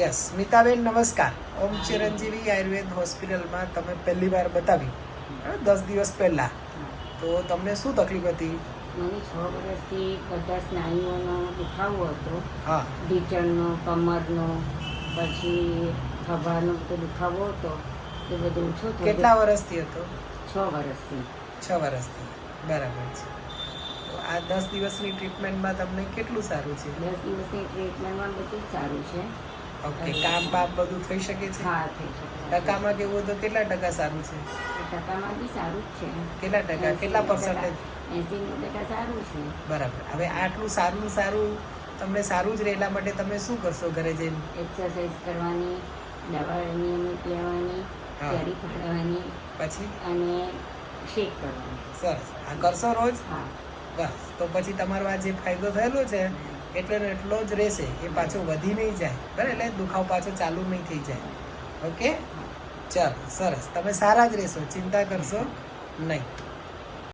Yes Smitaben નમસ્કાર. ઓમ ચિરંજીવી આયુર્વેદ હોસ્પિટલમાં તમે પહેલી વાર બતાવી 10 દિવસ પહેલાં. તો તમને શું તકલીફ હતી? મને 6 વર્ષથી બધા સ્નાયુઓનો દુખાવો હતો. હા, ઢીચણનો, કમરનો, પછી ખભાનો બધો દુખાવો હતો. એ બધું ઓછો થયો. કેટલા વર્ષથી હતો? 6 વર્ષથી. 6 વર્ષથી, બરાબર છે. તો આ 10 દિવસની ટ્રીટમેન્ટમાં તમને કેટલું સારું છે? 10 દિવસની ટ્રીટમેન્ટમાં બધું જ સારું છે. ઓકે, કામ બામ બધું થઈ શકે છે? હા, થઈ શકે. ટકામાં કેવું તો કેટલા ટકા સારું છે? ટકામાં બી સારું જ છે. કેટલા ટકા, કેટલા પર્સન્ટેજ? 80% સારું છે. બરાબર. હવે આટલું સારું તમને સારું જ રહે એટલા માટે તમે શું કરશો ઘરે જઈને? એક્સરસાઇઝ કરવાની, દવા નિયમિત લેવાની, હા. કેરી પાડવાની પછી અને શેક કરવાનું. સરસ, આ કરશો રોજ? હા. બસ, તો પછી તમારો આ જે ફાયદો થયેલો છે એટલે ને એટલો જ રહેશે, એ પાછો વધી નહીં જાય, બરાબર? એટલે દુખાવો પાછો ચાલુ નહીં થઈ જાય. ઓકે, ચાલો, સરસ. તમે સારા જ રહેશો, ચિંતા કરશો નહીં.